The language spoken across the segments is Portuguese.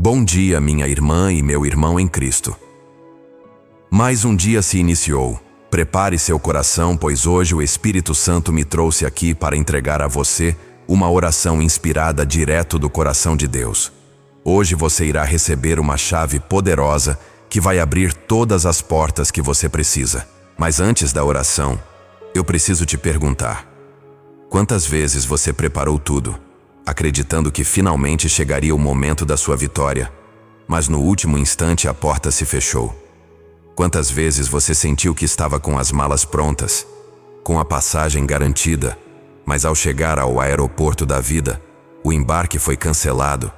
Bom dia, minha irmã e meu irmão em Cristo. Mais um dia se iniciou. Prepare seu coração, pois hoje o Espírito Santo me trouxe aqui para entregar a você uma oração inspirada direto do coração de Deus. Hoje você irá receber uma chave poderosa que vai abrir todas as portas que você precisa. Mas antes da oração, eu preciso te perguntar: quantas vezes você preparou tudo, acreditando que finalmente chegaria o momento da sua vitória, mas no último instante a porta se fechou? Quantas vezes você sentiu que estava com as malas prontas, com a passagem garantida, mas ao chegar ao aeroporto da vida, o embarque foi cancelado?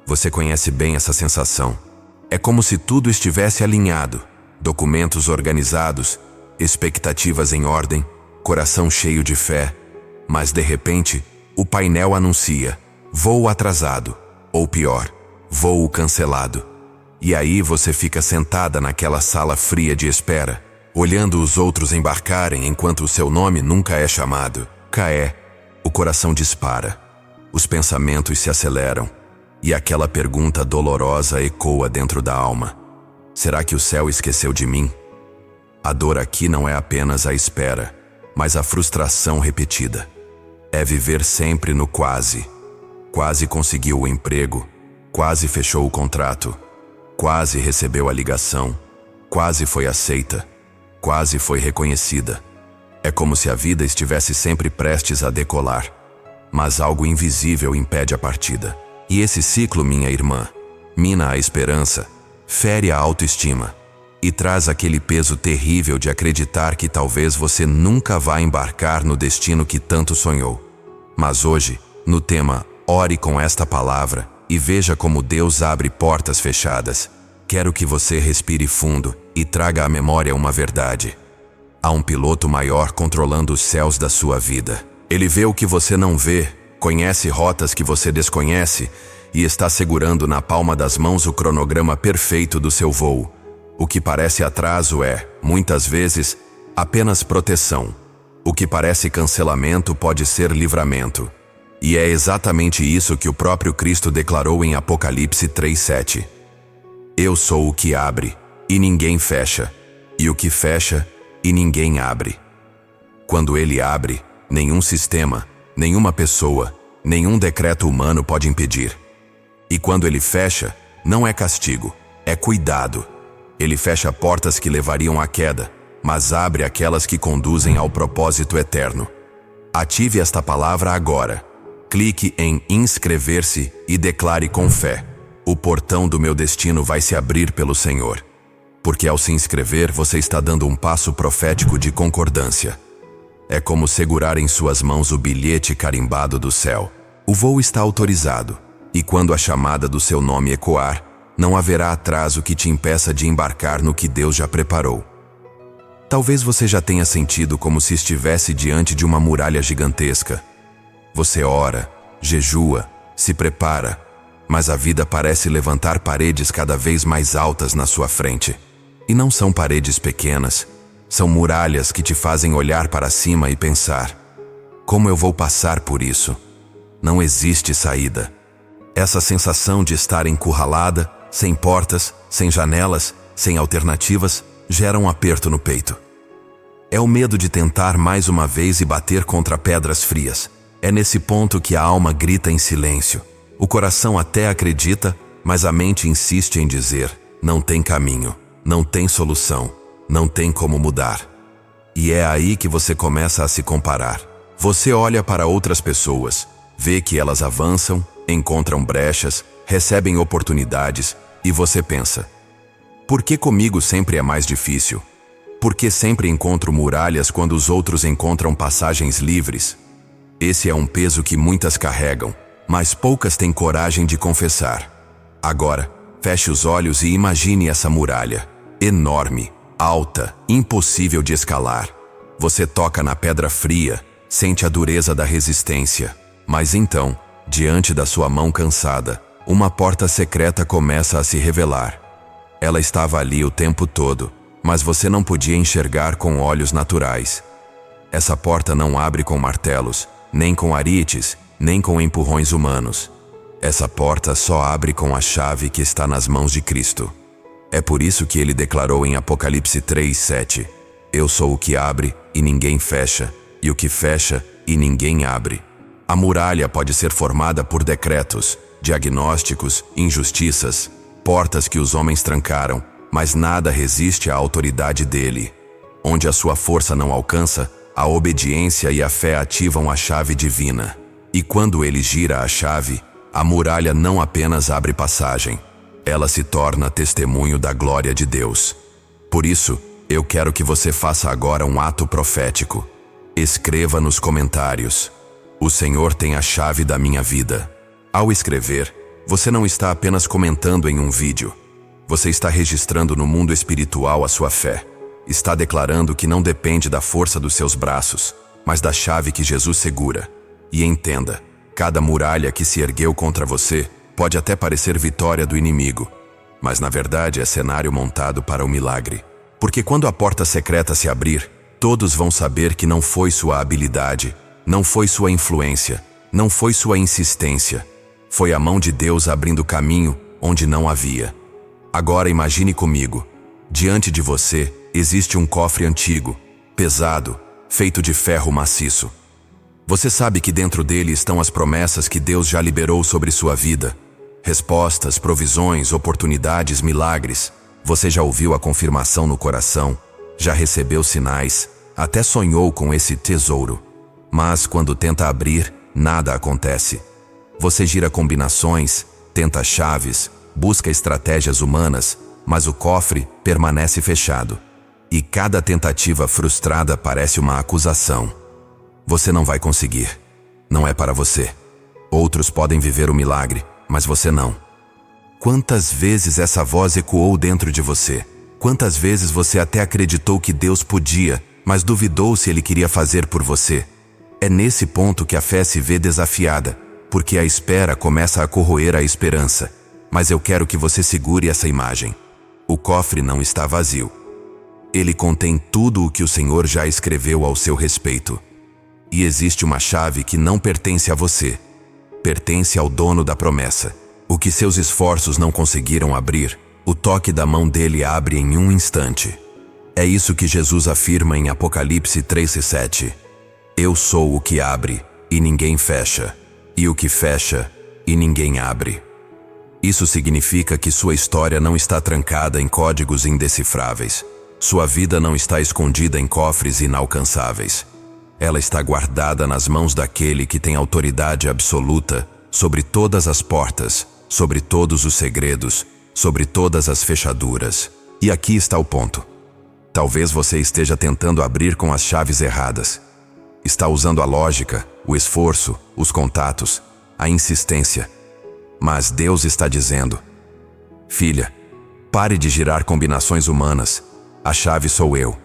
Você conhece bem essa sensação. É como se tudo estivesse alinhado, documentos organizados, expectativas em ordem, coração cheio de fé, mas de repente, o painel anuncia voo atrasado, ou pior, voo cancelado. E aí você fica sentada naquela sala fria de espera, olhando os outros embarcarem enquanto o seu nome nunca é chamado. O coração dispara, os pensamentos se aceleram, e aquela pergunta dolorosa ecoa dentro da alma: será que o céu esqueceu de mim? A dor aqui não é apenas a espera, mas a frustração repetida. É viver sempre no quase. Quase conseguiu o emprego, quase fechou o contrato, quase recebeu a ligação, quase foi aceita, quase foi reconhecida. É como se a vida estivesse sempre prestes a decolar, mas algo invisível impede a partida. E esse ciclo, minha irmã, mina a esperança, fere a autoestima e traz aquele peso terrível de acreditar que talvez você nunca vá embarcar no destino que tanto sonhou. Mas hoje, no tema Ore com esta palavra e veja como Deus abre portas fechadas, quero que você respire fundo e traga à memória uma verdade. Há um piloto maior controlando os céus da sua vida. Ele vê o que você não vê, conhece rotas que você desconhece e está segurando na palma das mãos o cronograma perfeito do seu voo. O que parece atraso é, muitas vezes, apenas proteção. O que parece cancelamento pode ser livramento. E é exatamente isso que o próprio Cristo declarou em Apocalipse 3:7. Eu sou o que abre, e ninguém fecha, e o que fecha, e ninguém abre. Quando ele abre, nenhum sistema, nenhuma pessoa, nenhum decreto humano pode impedir. E quando ele fecha, não é castigo, é cuidado. Ele fecha portas que levariam à queda, mas abre aquelas que conduzem ao propósito eterno. Ative esta palavra agora. Clique em inscrever-se e declare com fé: o portão do meu destino vai se abrir pelo Senhor. Porque ao se inscrever, você está dando um passo profético de concordância. É como segurar em suas mãos o bilhete carimbado do céu. O voo está autorizado, e quando a chamada do seu nome ecoar, não haverá atraso que te impeça de embarcar no que Deus já preparou. Talvez você já tenha sentido como se estivesse diante de uma muralha gigantesca. Você ora, jejua, se prepara, mas a vida parece levantar paredes cada vez mais altas na sua frente. E não são paredes pequenas, são muralhas que te fazem olhar para cima e pensar: como eu vou passar por isso? Não existe saída. Essa sensação de estar encurralada, sem portas, sem janelas, sem alternativas, gera um aperto no peito. É o medo de tentar mais uma vez e bater contra pedras frias. É nesse ponto que a alma grita em silêncio. O coração até acredita, mas a mente insiste em dizer: não tem caminho, não tem solução, não tem como mudar. E é aí que você começa a se comparar. Você olha para outras pessoas, vê que elas avançam, encontram brechas, recebem oportunidades, e você pensa: por que comigo sempre é mais difícil? Por que sempre encontro muralhas quando os outros encontram passagens livres? Esse é um peso que muitas carregam, mas poucas têm coragem de confessar. Agora, feche os olhos e imagine essa muralha. Enorme, alta, impossível de escalar. Você toca na pedra fria, sente a dureza da resistência. Mas então, diante da sua mão cansada, uma porta secreta começa a se revelar. Ela estava ali o tempo todo, mas você não podia enxergar com olhos naturais. Essa porta não abre com martelos, nem com arites, nem com empurrões humanos. Essa porta só abre com a chave que está nas mãos de Cristo. É por isso que ele declarou em Apocalipse 3:7: Eu sou o que abre e ninguém fecha, e o que fecha e ninguém abre. A muralha pode ser formada por decretos, diagnósticos, injustiças, portas que os homens trancaram, mas nada resiste à autoridade dele. Onde a sua força não alcança, a obediência e a fé ativam a chave divina. E quando ele gira a chave, a muralha não apenas abre passagem, ela se torna testemunho da glória de Deus. Por isso, eu quero que você faça agora um ato profético. Escreva nos comentários: O Senhor tem a chave da minha vida. Ao escrever, você não está apenas comentando em um vídeo. Você está registrando no mundo espiritual a sua fé. Está declarando que não depende da força dos seus braços, mas da chave que Jesus segura. E entenda, cada muralha que se ergueu contra você pode até parecer vitória do inimigo, mas na verdade é cenário montado para o milagre. Porque quando a porta secreta se abrir, todos vão saber que não foi sua habilidade, não foi sua influência, não foi sua insistência. Foi a mão de Deus abrindo caminho onde não havia. Agora imagine comigo, diante de você existe um cofre antigo, pesado, feito de ferro maciço. Você sabe que dentro dele estão as promessas que Deus já liberou sobre sua vida. Respostas, provisões, oportunidades, milagres. Você já ouviu a confirmação no coração, já recebeu sinais, até sonhou com esse tesouro. Mas quando tenta abrir, nada acontece. Você gira combinações, tenta chaves, busca estratégias humanas, mas o cofre permanece fechado. E cada tentativa frustrada parece uma acusação. Você não vai conseguir. Não é para você. Outros podem viver o milagre, mas você não. Quantas vezes essa voz ecoou dentro de você? Quantas vezes você até acreditou que Deus podia, mas duvidou se Ele queria fazer por você? É nesse ponto que a fé se vê desafiada, porque a espera começa a corroer a esperança. Mas eu quero que você segure essa imagem. O cofre não está vazio. Ele contém tudo o que o Senhor já escreveu ao seu respeito. E existe uma chave que não pertence a você. Pertence ao dono da promessa. O que seus esforços não conseguiram abrir, o toque da mão dele abre em um instante. É isso que Jesus afirma em Apocalipse 3:7. Eu sou o que abre, e ninguém fecha, e o que fecha, e ninguém abre. Isso significa que sua história não está trancada em códigos indecifráveis. Sua vida não está escondida em cofres inalcançáveis. Ela está guardada nas mãos daquele que tem autoridade absoluta sobre todas as portas, sobre todos os segredos, sobre todas as fechaduras. E aqui está o ponto. Talvez você esteja tentando abrir com as chaves erradas. Está usando a lógica, o esforço, os contatos, a insistência. Mas Deus está dizendo: Filha, pare de girar combinações humanas. A chave sou eu.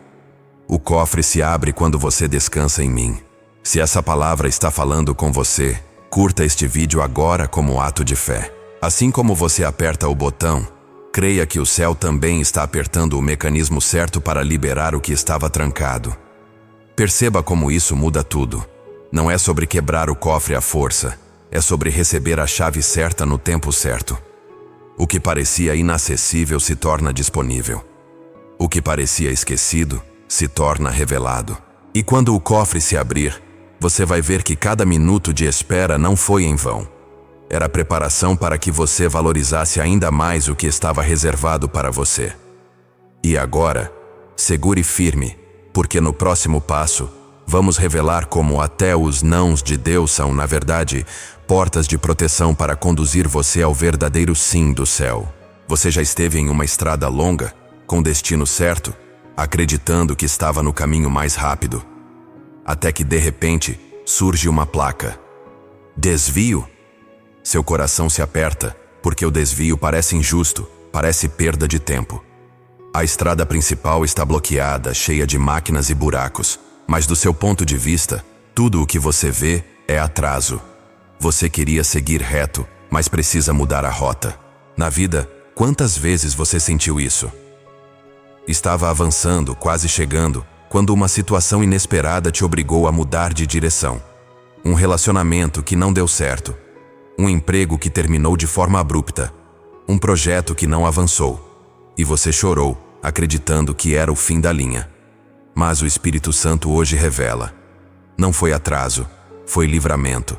O cofre se abre quando você descansa em mim. Se essa palavra está falando com você, curta este vídeo agora como ato de fé. Assim como você aperta o botão, creia que o céu também está apertando o mecanismo certo para liberar o que estava trancado. Perceba como isso muda tudo. Não é sobre quebrar o cofre à força, é sobre receber a chave certa no tempo certo. O que parecia inacessível se torna disponível. O que parecia esquecido se torna revelado. E quando o cofre se abrir, você vai ver que cada minuto de espera não foi em vão. Era preparação para que você valorizasse ainda mais o que estava reservado para você. E agora, segure firme, porque no próximo passo, vamos revelar como até os nãos de Deus são, na verdade, portas de proteção para conduzir você ao verdadeiro sim do céu. Você já esteve em uma estrada longa, com destino certo, acreditando que estava no caminho mais rápido. Até que, de repente, surge uma placa. Desvio? Seu coração se aperta, porque o desvio parece injusto, parece perda de tempo. A estrada principal está bloqueada, cheia de máquinas e buracos, mas do seu ponto de vista, tudo o que você vê é atraso. Você queria seguir reto, mas precisa mudar a rota. Na vida, quantas vezes você sentiu isso? Estava avançando, quase chegando, quando uma situação inesperada te obrigou a mudar de direção. Um relacionamento que não deu certo. Um emprego que terminou de forma abrupta. Um projeto que não avançou. E você chorou, acreditando que era o fim da linha. Mas o Espírito Santo hoje revela. Não foi atraso, foi livramento.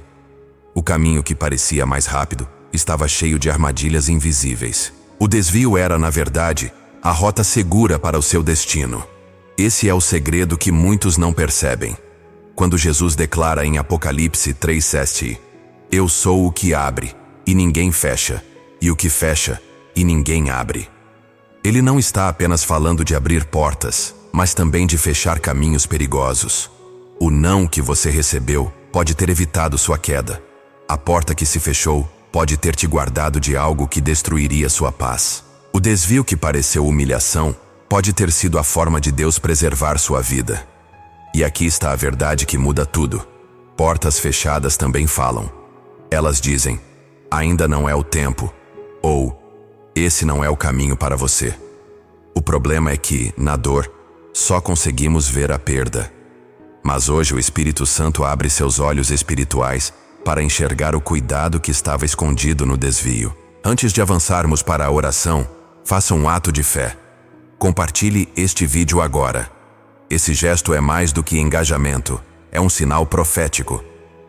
O caminho que parecia mais rápido estava cheio de armadilhas invisíveis. O desvio era, na verdade, a rota segura para o seu destino. Esse é o segredo que muitos não percebem. Quando Jesus declara em Apocalipse 3:7, Eu sou o que abre, e ninguém fecha, e o que fecha, e ninguém abre. Ele não está apenas falando de abrir portas, mas também de fechar caminhos perigosos. O não que você recebeu pode ter evitado sua queda. A porta que se fechou pode ter te guardado de algo que destruiria sua paz. O desvio que pareceu humilhação pode ter sido a forma de Deus preservar sua vida. E aqui está a verdade que muda tudo. Portas fechadas também falam. Elas dizem, ainda não é o tempo, ou esse não é o caminho para você. O problema é que, na dor, só conseguimos ver a perda. Mas hoje o Espírito Santo abre seus olhos espirituais para enxergar o cuidado que estava escondido no desvio. Antes de avançarmos para a oração, faça um ato de fé. Compartilhe este vídeo agora. Esse gesto é mais do que engajamento, é um sinal profético.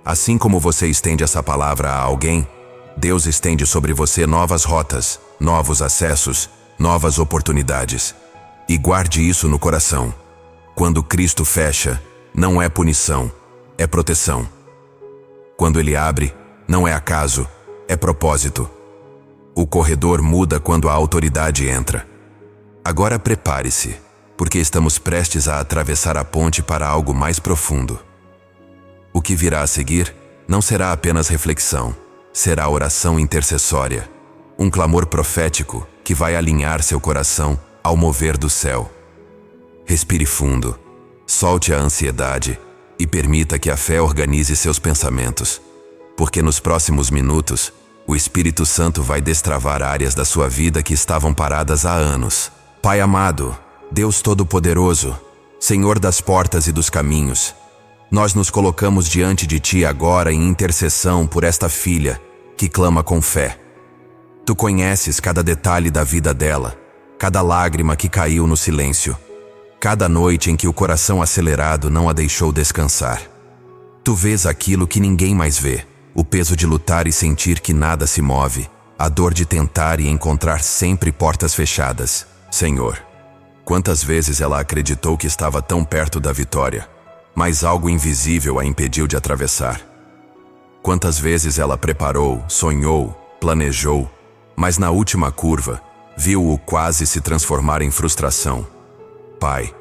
Assim como você estende essa palavra a alguém, Deus estende sobre você novas rotas, novos acessos, novas oportunidades. E guarde isso no coração. Quando Cristo fecha, não é punição, é proteção. Quando Ele abre, não é acaso, é propósito. O corredor muda quando a autoridade entra. Agora prepare-se, porque estamos prestes a atravessar a ponte para algo mais profundo. O que virá a seguir não será apenas reflexão, será oração intercessória, um clamor profético que vai alinhar seu coração ao mover do céu. Respire fundo, solte a ansiedade e permita que a fé organize seus pensamentos, porque nos próximos minutos, o Espírito Santo vai destravar áreas da sua vida que estavam paradas há anos. Pai amado, Deus Todo-Poderoso, Senhor das portas e dos caminhos, nós nos colocamos diante de Ti agora em intercessão por esta filha que clama com fé. Tu conheces cada detalhe da vida dela, cada lágrima que caiu no silêncio, cada noite em que o coração acelerado não a deixou descansar. Tu vês aquilo que ninguém mais vê, o peso de lutar e sentir que nada se move, a dor de tentar e encontrar sempre portas fechadas. Senhor, quantas vezes ela acreditou que estava tão perto da vitória, mas algo invisível a impediu de atravessar. Quantas vezes ela preparou, sonhou, planejou, mas na última curva, viu-o quase se transformar em frustração. Pai,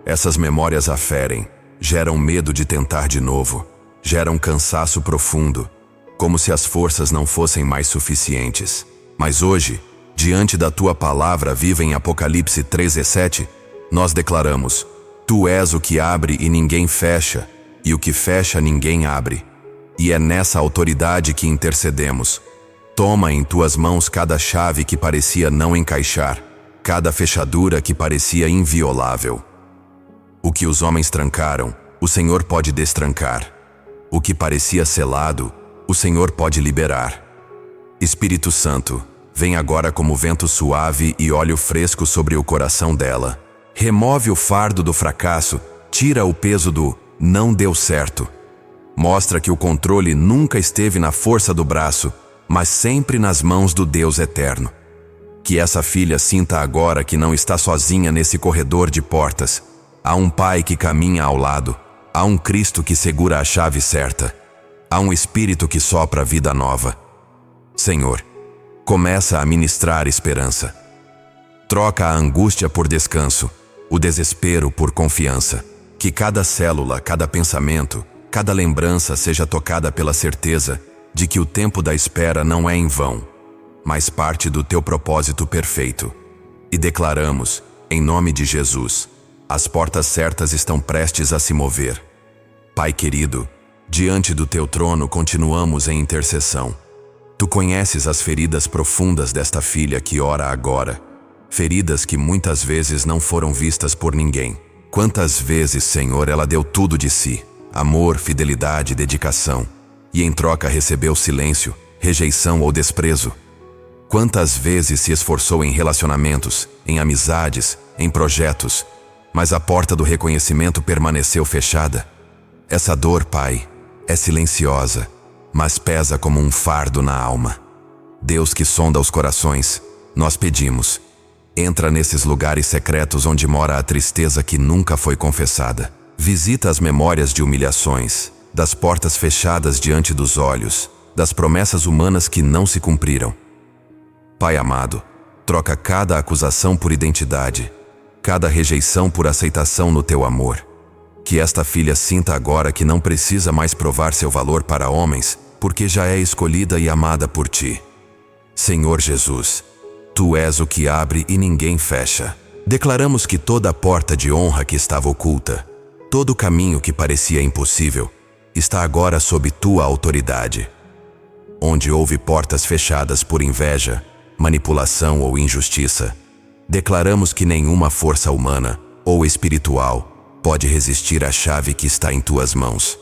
essas memórias a ferem, geram medo de tentar de novo, geram cansaço profundo, como se as forças não fossem mais suficientes. Mas hoje, diante da Tua palavra viva em Apocalipse 13:7, nós declaramos, Tu és o que abre e ninguém fecha, e o que fecha ninguém abre. E é nessa autoridade que intercedemos. Toma em Tuas mãos cada chave que parecia não encaixar, cada fechadura que parecia inviolável. O que os homens trancaram, o Senhor pode destrancar. O que parecia selado, o Senhor pode liberar. Espírito Santo, vem agora como vento suave e óleo fresco sobre o coração dela. Remove o fardo do fracasso, tira o peso do não deu certo. Mostra que o controle nunca esteve na força do braço, mas sempre nas mãos do Deus eterno. Que essa filha sinta agora que não está sozinha nesse corredor de portas. Há um Pai que caminha ao lado, há um Cristo que segura a chave certa, há um Espírito que sopra a vida nova. Senhor, começa a ministrar esperança. Troca a angústia por descanso, o desespero por confiança. Que cada célula, cada pensamento, cada lembrança seja tocada pela certeza de que o tempo da espera não é em vão, mas parte do Teu propósito perfeito. E declaramos, em nome de Jesus, as portas certas estão prestes a se mover. Pai querido, diante do Teu trono continuamos em intercessão. Tu conheces as feridas profundas desta filha que ora agora, feridas que muitas vezes não foram vistas por ninguém. Quantas vezes, Senhor, ela deu tudo de si, amor, fidelidade, dedicação, e em troca recebeu silêncio, rejeição ou desprezo? Quantas vezes se esforçou em relacionamentos, em amizades, em projetos, mas a porta do reconhecimento permaneceu fechada? Essa dor, Pai, é silenciosa, mas pesa como um fardo na alma. Deus que sonda os corações, nós pedimos, entra nesses lugares secretos onde mora a tristeza que nunca foi confessada. Visita as memórias de humilhações, das portas fechadas diante dos olhos, das promessas humanas que não se cumpriram. Pai amado, troca cada acusação por identidade, cada rejeição por aceitação no teu amor. Que esta filha sinta agora que não precisa mais provar seu valor para homens, porque já é escolhida e amada por ti. Senhor Jesus, tu és o que abre e ninguém fecha. Declaramos que toda a porta de honra que estava oculta, todo o caminho que parecia impossível, está agora sob tua autoridade. Onde houve portas fechadas por inveja, manipulação ou injustiça, declaramos que nenhuma força humana ou espiritual pode resistir à chave que está em tuas mãos.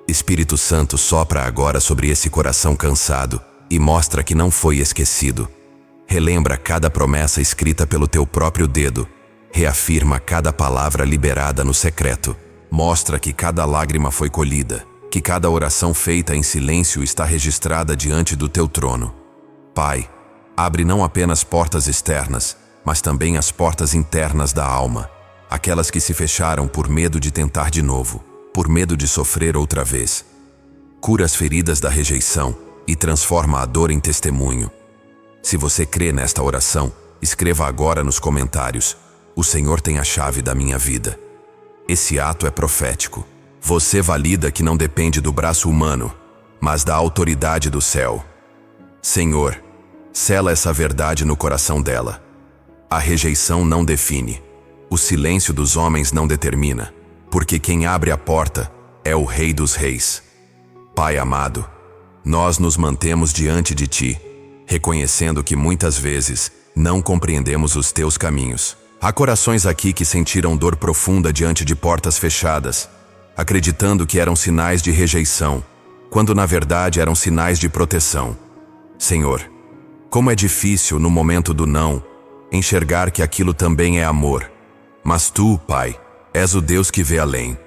Espírito Santo, sopra agora sobre esse coração cansado e mostra que não foi esquecido. Relembra cada promessa escrita pelo teu próprio dedo. Reafirma cada palavra liberada no secreto. Mostra que cada lágrima foi colhida, que cada oração feita em silêncio está registrada diante do teu trono. Pai, abre não apenas portas externas, mas também as portas internas da alma, aquelas que se fecharam por medo de tentar de novo, por medo de sofrer outra vez. Cura as feridas da rejeição e transforma a dor em testemunho. Se você crê nesta oração, escreva agora nos comentários: o Senhor tem a chave da minha vida. Esse ato é profético. Você valida que não depende do braço humano, mas da autoridade do céu. Senhor, sela essa verdade no coração dela. A rejeição não define. O silêncio dos homens não determina, porque quem abre a porta é o Rei dos Reis. Pai amado, nós nos mantemos diante de ti, reconhecendo que muitas vezes não compreendemos os teus caminhos. Há corações aqui que sentiram dor profunda diante de portas fechadas, acreditando que eram sinais de rejeição, quando na verdade eram sinais de proteção. Senhor, como é difícil no momento do não, enxergar que aquilo também é amor. Mas tu, Pai, és o Deus que vê além.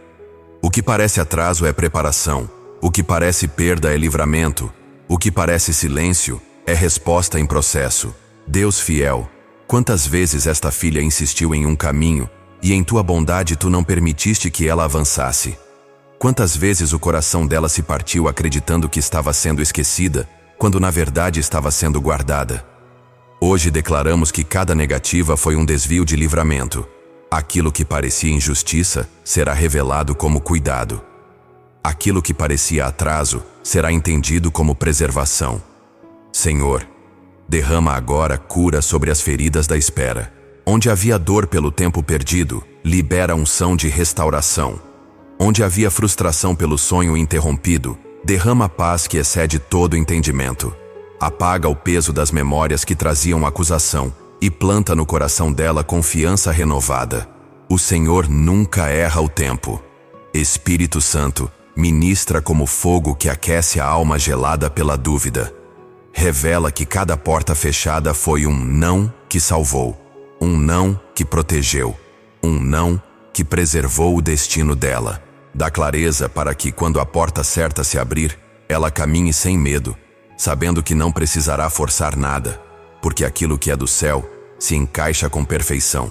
O que parece atraso é preparação, o que parece perda é livramento, o que parece silêncio é resposta em processo. Deus fiel, quantas vezes esta filha insistiu em um caminho e em tua bondade tu não permitiste que ela avançasse? Quantas vezes o coração dela se partiu acreditando que estava sendo esquecida, quando na verdade estava sendo guardada? Hoje declaramos que cada negativa foi um desvio de livramento. Aquilo que parecia injustiça será revelado como cuidado. Aquilo que parecia atraso será entendido como preservação. Senhor, derrama agora cura sobre as feridas da espera. Onde havia dor pelo tempo perdido, libera a unção de restauração. Onde havia frustração pelo sonho interrompido, derrama paz que excede todo entendimento. Apaga o peso das memórias que traziam acusação e planta no coração dela confiança renovada. O Senhor nunca erra o tempo. Espírito Santo, ministra como fogo que aquece a alma gelada pela dúvida. Revela que cada porta fechada foi um não que salvou, um não que protegeu, um não que preservou o destino dela. Dá clareza para que, quando a porta certa se abrir, ela caminhe sem medo, sabendo que não precisará forçar nada, porque aquilo que é do céu se encaixa com perfeição.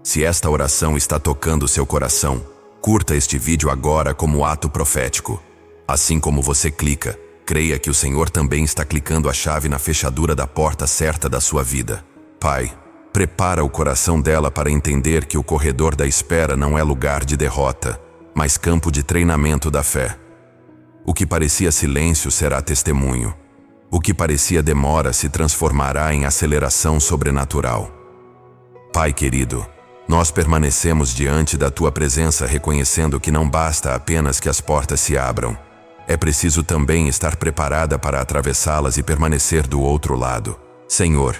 Se esta oração está tocando seu coração, curta este vídeo agora como ato profético. Assim como você clica, creia que o Senhor também está clicando a chave na fechadura da porta certa da sua vida. Pai, prepara o coração dela para entender que o corredor da espera não é lugar de derrota, mas campo de treinamento da fé. O que parecia silêncio será testemunho. O que parecia demora se transformará em aceleração sobrenatural. Pai querido, nós permanecemos diante da tua presença reconhecendo que não basta apenas que as portas se abram. É preciso também estar preparada para atravessá-las e permanecer do outro lado. Senhor,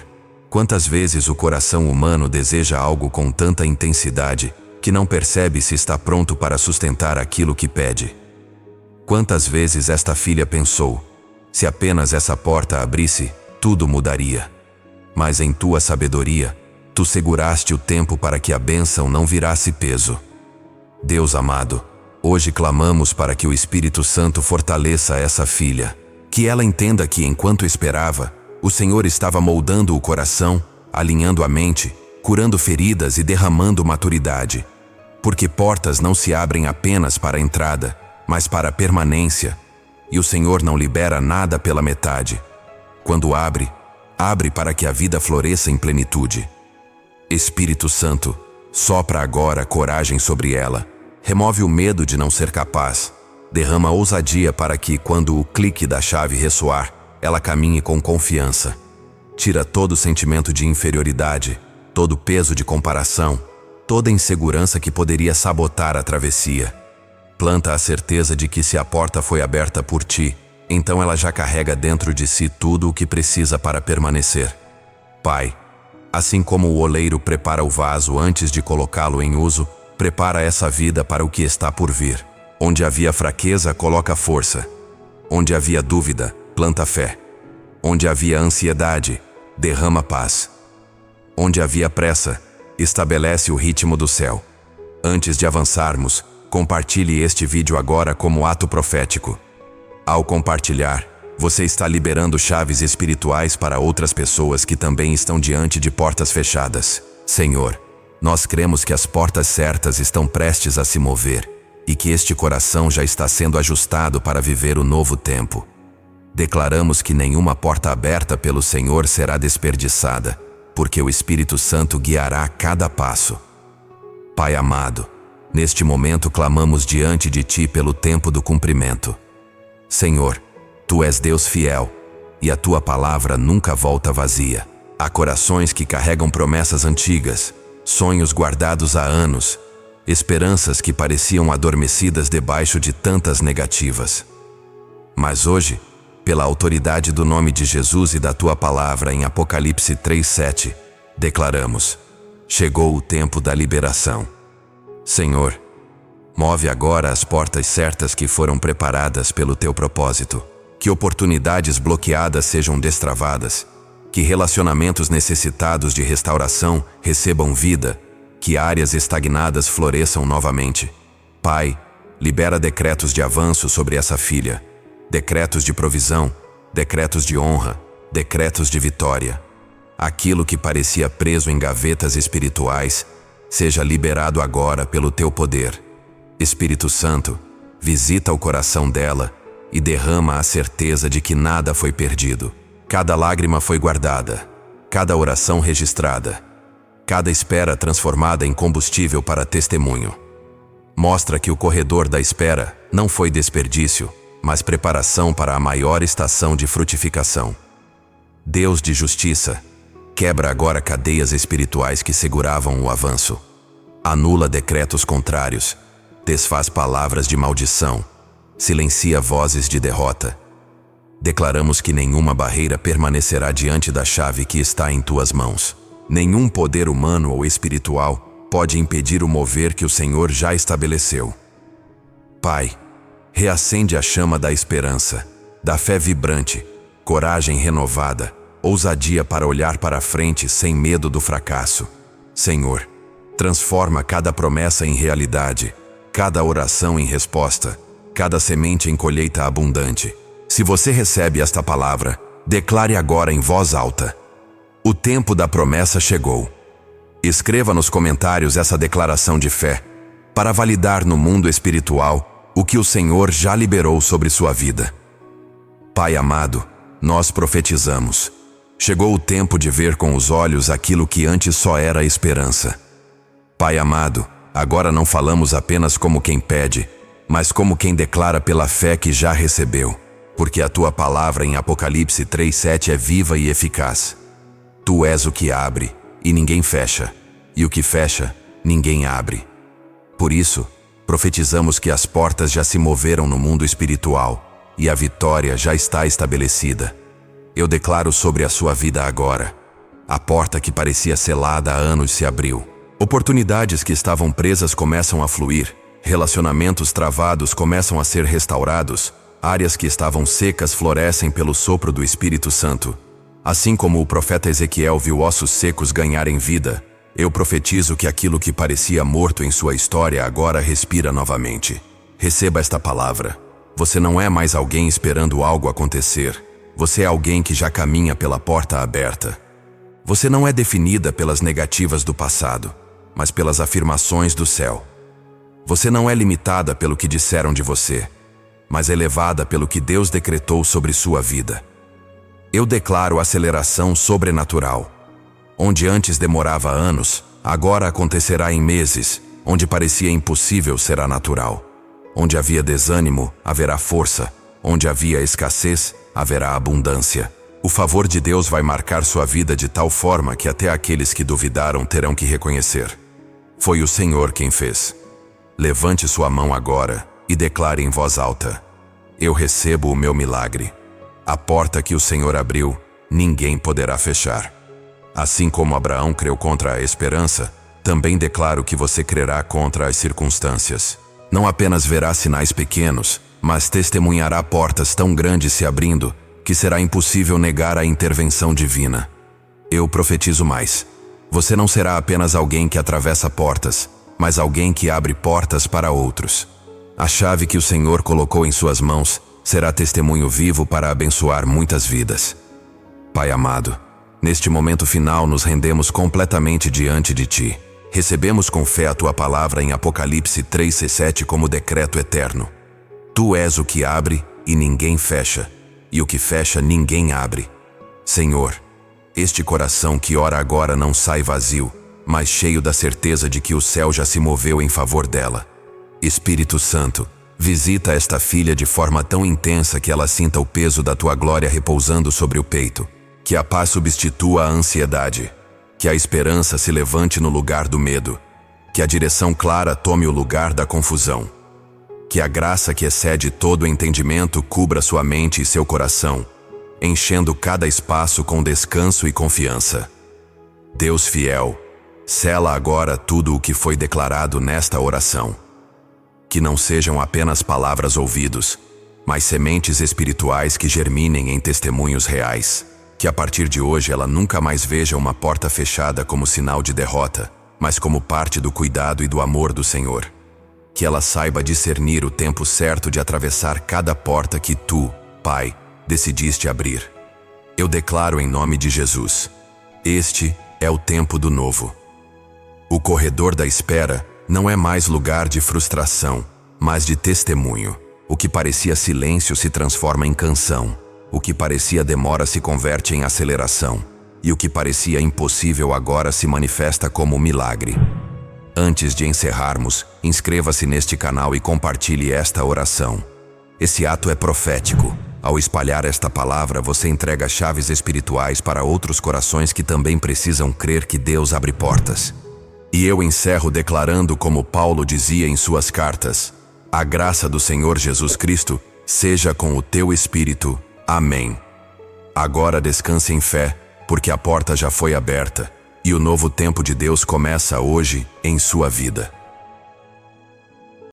quantas vezes o coração humano deseja algo com tanta intensidade que não percebe se está pronto para sustentar aquilo que pede? Quantas vezes esta filha pensou: Se apenas essa porta abrisse, tudo mudaria. Mas em tua sabedoria, tu seguraste o tempo para que a bênção não virasse peso. Deus amado, hoje clamamos para que o Espírito Santo fortaleça essa filha, que ela entenda que enquanto esperava, o Senhor estava moldando o coração, alinhando a mente, curando feridas e derramando maturidade. Porque portas não se abrem apenas para a entrada, mas para a permanência, e o Senhor não libera nada pela metade. Quando abre, abre para que a vida floresça em plenitude. Espírito Santo, sopra agora coragem sobre ela, remove o medo de não ser capaz, derrama ousadia para que, quando o clique da chave ressoar, ela caminhe com confiança. Tira todo sentimento de inferioridade, todo peso de comparação, toda insegurança que poderia sabotar a travessia. Planta a certeza de que se a porta foi aberta por ti, então ela já carrega dentro de si tudo o que precisa para permanecer. Pai, assim como o oleiro prepara o vaso antes de colocá-lo em uso, prepara essa vida para o que está por vir. Onde havia fraqueza, coloca força. Onde havia dúvida, planta fé. Onde havia ansiedade, derrama paz. Onde havia pressa, estabelece o ritmo do céu. Antes de avançarmos, compartilhe este vídeo agora como ato profético. Ao compartilhar, você está liberando chaves espirituais para outras pessoas que também estão diante de portas fechadas. Senhor, nós cremos que as portas certas estão prestes a se mover e que este coração já está sendo ajustado para viver o novo tempo. Declaramos que nenhuma porta aberta pelo Senhor será desperdiçada, porque o Espírito Santo guiará cada passo. Pai amado, neste momento clamamos diante de Ti pelo tempo do cumprimento. Senhor, Tu és Deus fiel, e a Tua palavra nunca volta vazia. Há corações que carregam promessas antigas, sonhos guardados há anos, esperanças que pareciam adormecidas debaixo de tantas negativas. Mas hoje, pela autoridade do nome de Jesus e da Tua palavra em Apocalipse 3:7, declaramos: chegou o tempo da liberação. Senhor, move agora as portas certas que foram preparadas pelo Teu propósito. Que oportunidades bloqueadas sejam destravadas. Que relacionamentos necessitados de restauração recebam vida. Que áreas estagnadas floresçam novamente. Pai, libera decretos de avanço sobre essa filha. Decretos de provisão, decretos de honra, decretos de vitória. Aquilo que parecia preso em gavetas espirituais, seja liberado agora pelo Teu poder. Espírito Santo, visita o coração dela e derrama a certeza de que nada foi perdido. Cada lágrima foi guardada, cada oração registrada, cada espera transformada em combustível para testemunho. Mostra que o corredor da espera não foi desperdício, mas preparação para a maior estação de frutificação. Deus de justiça, quebra agora cadeias espirituais que seguravam o avanço. Anula decretos contrários, desfaz palavras de maldição, silencia vozes de derrota. Declaramos que nenhuma barreira permanecerá diante da chave que está em Tuas mãos. Nenhum poder humano ou espiritual pode impedir o mover que o Senhor já estabeleceu. Pai, reacende a chama da esperança, da fé vibrante, coragem renovada, ousadia para olhar para a frente sem medo do fracasso. Senhor, transforma cada promessa em realidade, cada oração em resposta, cada semente em colheita abundante. Se você recebe esta palavra, declare agora em voz alta: o tempo da promessa chegou. Escreva nos comentários essa declaração de fé, para validar no mundo espiritual o que o Senhor já liberou sobre sua vida. Pai amado, nós profetizamos. Chegou o tempo de ver com os olhos aquilo que antes só era esperança. Pai amado, agora não falamos apenas como quem pede, mas como quem declara pela fé que já recebeu, porque a Tua palavra em Apocalipse 3:7 é viva e eficaz. Tu és o que abre, e ninguém fecha, e o que fecha, ninguém abre. Por isso, profetizamos que as portas já se moveram no mundo espiritual, e a vitória já está estabelecida. Eu declaro sobre a sua vida agora: a porta que parecia selada há anos se abriu. Oportunidades que estavam presas começam a fluir, relacionamentos travados começam a ser restaurados, áreas que estavam secas florescem pelo sopro do Espírito Santo. Assim como o profeta Ezequiel viu ossos secos ganharem vida, eu profetizo que aquilo que parecia morto em sua história agora respira novamente. Receba esta palavra. Você não é mais alguém esperando algo acontecer. Você é alguém que já caminha pela porta aberta. Você não é definida pelas negativas do passado, mas pelas afirmações do céu. Você não é limitada pelo que disseram de você, mas elevada pelo que Deus decretou sobre sua vida. Eu declaro aceleração sobrenatural. Onde antes demorava anos, agora acontecerá em meses. Onde parecia impossível, será natural. Onde havia desânimo, haverá força. Onde havia escassez, haverá abundância. O favor de Deus vai marcar sua vida de tal forma que até aqueles que duvidaram terão que reconhecer: foi o Senhor quem fez. Levante sua mão agora e declare em voz alta: eu recebo o meu milagre. A porta que o Senhor abriu, ninguém poderá fechar. Assim como Abraão creu contra a esperança, também declaro que você crerá contra as circunstâncias. Não apenas verá sinais pequenos, mas testemunhará portas tão grandes se abrindo que será impossível negar a intervenção divina. Eu profetizo mais. Você não será apenas alguém que atravessa portas, mas alguém que abre portas para outros. A chave que o Senhor colocou em suas mãos será testemunho vivo para abençoar muitas vidas. Pai amado, neste momento final nos rendemos completamente diante de Ti. Recebemos com fé a Tua palavra em Apocalipse 3:7 como decreto eterno. Tu és o que abre e ninguém fecha, e o que fecha ninguém abre. Senhor, este coração que ora agora não sai vazio, mas cheio da certeza de que o céu já se moveu em favor dela. Espírito Santo, visita esta filha de forma tão intensa que ela sinta o peso da Tua glória repousando sobre o peito. Que a paz substitua a ansiedade. Que a esperança se levante no lugar do medo. Que a direção clara tome o lugar da confusão. Que a graça que excede todo o entendimento cubra sua mente e seu coração, enchendo cada espaço com descanso e confiança. Deus fiel, sela agora tudo o que foi declarado nesta oração. Que não sejam apenas palavras ouvidos, mas sementes espirituais que germinem em testemunhos reais. Que a partir de hoje ela nunca mais veja uma porta fechada como sinal de derrota, mas como parte do cuidado e do amor do Senhor. Que ela saiba discernir o tempo certo de atravessar cada porta que Tu, Pai, decidiste abrir. Eu declaro em nome de Jesus: este é o tempo do novo. O corredor da espera não é mais lugar de frustração, mas de testemunho. O que parecia silêncio se transforma em canção. O que parecia demora se converte em aceleração. E o que parecia impossível agora se manifesta como milagre. Antes de encerrarmos, inscreva-se neste canal e compartilhe esta oração. Esse ato é profético. Ao espalhar esta palavra, você entrega chaves espirituais para outros corações que também precisam crer que Deus abre portas. E eu encerro declarando como Paulo dizia em suas cartas: a graça do Senhor Jesus Cristo seja com o teu espírito. Amém. Agora descanse em fé, porque a porta já foi aberta, e o novo tempo de Deus começa hoje em sua vida.